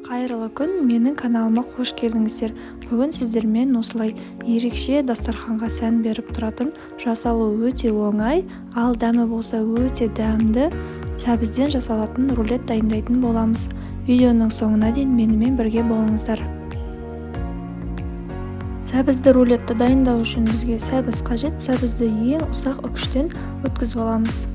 Қайырлы күн, менің каналыма қош келдіңіздер. Бүгін сіздермен осылай ерекше дастарханға сән беріп тұратын, жасалу өте оңай, ал дәмі болса өте дәмді сәбізден жасалатын рулет дайындайтын боламыз. Видеоның соңына дейін менімен бірге болыңыздар. Сәбізді рулетті дайындау үшін бізге сәбіз қажет. Сәбізді ең ұсақ үкіштен өткізіп аламыз.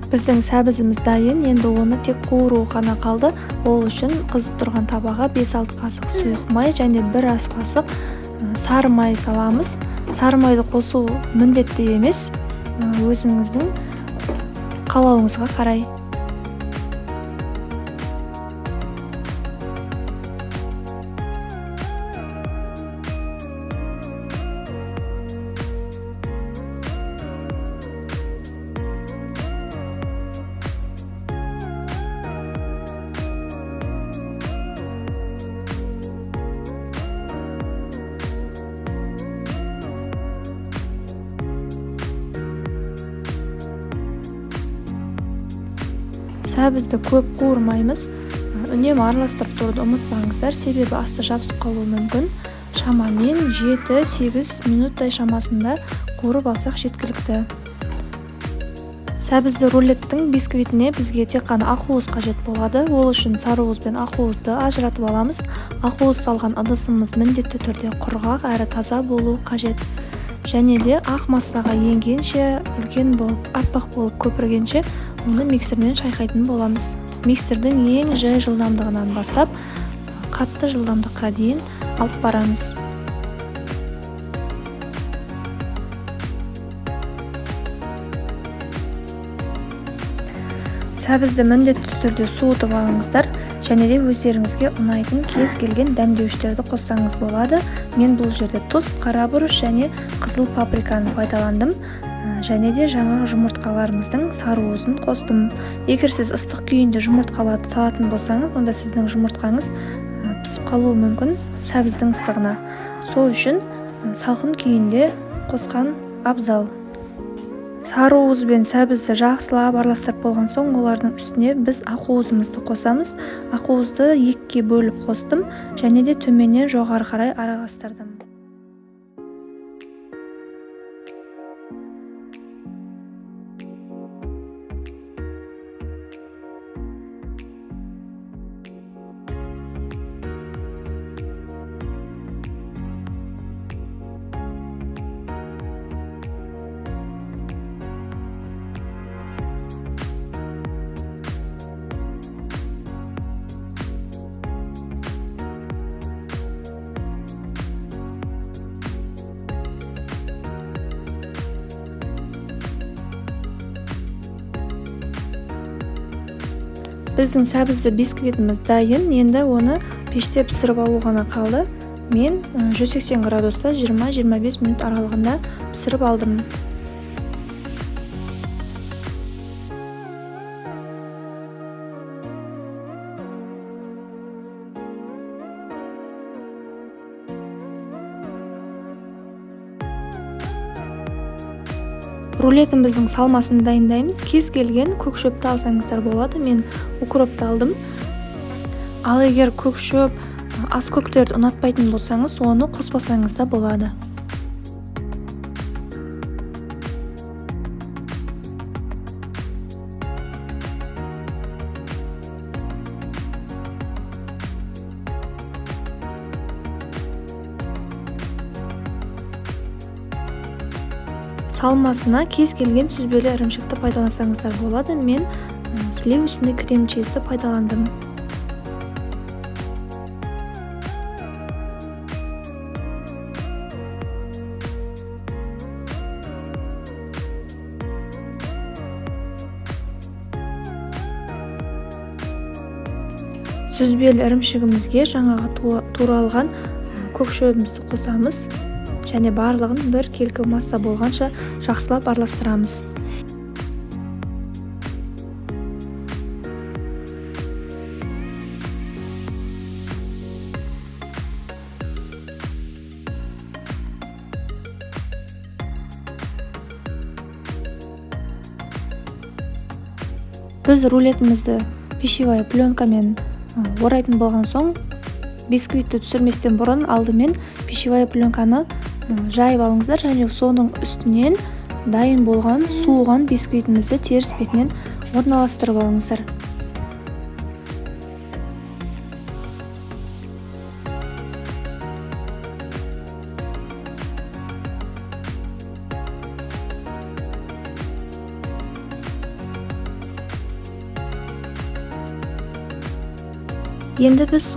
Біздің сәбізіміз дайын, енді оны тек қуыру ғана қалды. Ол үшін қызып тұрған табаға 5-6 қасық сұйық май және 1 ас қасық сары май саламыз. Сары майды қосу міндетті емес, өзіңіздің қалауыңызға қарай. Сәбізді көп қуырмаймыз, үнемі араластырып тұруды ұмытпаңыздар, себебі асты жабысып қалуы мүмкін. Шамамен 7-8 минуттай шамасында қуырып алсақ жеткілікті. Сәбізді рулеттің бисквитіне бізге тек қана ақуыз қажет болады. Ол үшін сарыуыз бен ақуызды ажыратып аламыз. Ақуыз салған ыдысымыз міндетті түрде құрғақ әрі таза болу қажет. Және де ақ массаға енгенше, үлкен болып, аппақ болып көпіргенше оны миксермен шайқайтын боламыз. Миксердің ең жай жылдамдығынан бастап, қатты жылдамдыққа дейін алып барамыз. Сәбізді міндетті түрде суытып алыңыздар, және де өздеріңізге ұнайтын кез келген дәмдеуіштерді қоссаңыз болады. Мен бұл жерде тұз, қара бұрыш және қызыл паприканы пайдаландым. Және де жаңағы жұмыртқаларымыздың сарыуызын қостым. Егер сіз ыстық күйінде жұмыртқаларды салатын болсаңыз, онда сіздің жұмыртқаңыз пісіп қалуы мүмкін сәбіздің ыстығына. Сол үшін салқын күйінде қосқан абзал. Сарыуыз бен сәбізді жақсылап араластырып болған соң, олардың үстіне біз ақуызымызды қосамыз. Ақуызды 2-ге бөліп қостым, және де төменнен жоғары қарай араластырдым. Біздің сәбізді бисквитіміз дайын, енді оны пеште пісіріп алу ғана қалды. Мен 180 градуста 20-25 минут аралығында пісіріп алдым. Рулетіміздің салмасын дайындаймыз. Кез келген көкшөпті алсаңыздар болады. Мен укропты алдым. Ал егер көкшөп, аскөктерді ұнатпайтын болсаңыз, оны қоспасаңыз да болады. салмасына кез келген сүзбелі ірімшікті пайдалансаңыздар болады. Мен сливочный крем-чизді пайдаландым. Сүзбелі ірімшігімізге жаңағы туралған көк шөбімізді қосамыз және барлығын бір келкі масса болғанша жақсылап араластырамыз. Біз рулетімізді пищевая пленкамен орайтын болған соң, бисквитті түсірместен бұрын алдымен пищевая пленканы жайып алыңыздар және соның үстінен дайын болған суыған бисквитімізді теріс бетінен орналастырып алыңыздар. Енді біз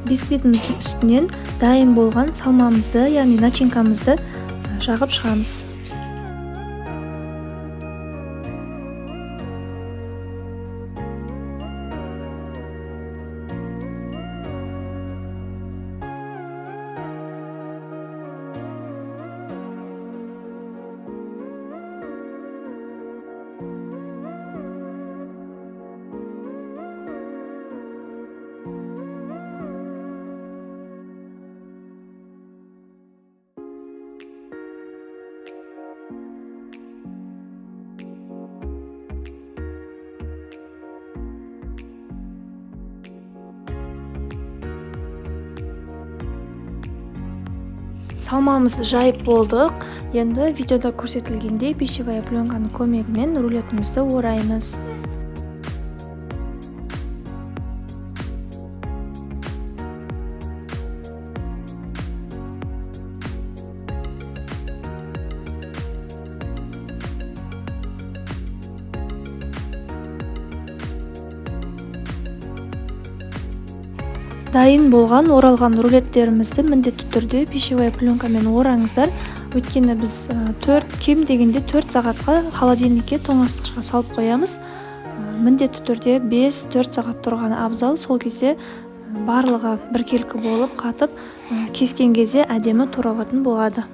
бисквитіміздің үстінен дайын болған салмамызды, яғни начинкамызды жағып шығамыз. Салмамызды жайып болдық. Енді видеода көрсетілгендей пищевая пленканың көмегімен рулетімізді ораймыз. Дайын болған оралған рулеттерімізді міндетті түрде пищевая пленкамен ораңыздар. Өйткені біз кем дегенде 4 сағатқа холодильникке тоңазытқышқа салып қоямыз. Міндетті түрде 5-4 сағат тұрғаны абзал. Сол кезде барлығы біркелкі болып қатып, кескен кезде әдемі туралатын болады.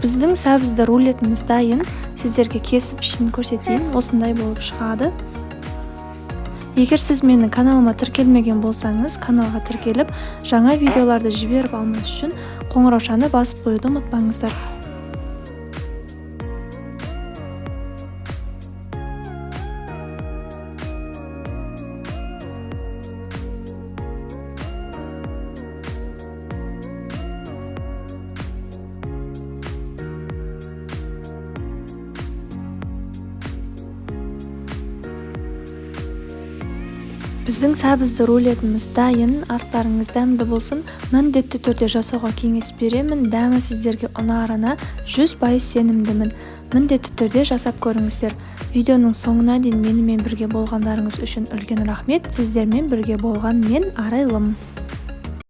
Біздің сәбізді рулетіміз дайын. Сіздерге кесіп ішін көрсетейін. Осындай болып шығады. Егер сіз менің каналыма тіркелмеген болсаңыз, каналға тіркеліп, жаңа видеоларды жіберіп алмас үшін қоңыраушаны басып қоюды ұмытпаңыздар. Біздің сәбізді рулетіміз дайын. Астарыңыз дәмді болсын. Міндетті түрде жасауға кеңес беремін. Дәмі сіздерге ұнарына 100% сенімдімін. Міндетті түрде жасап көріңіздер. Видеоның соңына дейін менімен бірге болғандарыңыз үшін үлкен рахмет. Сіздермен бірге болған мен Арайлым.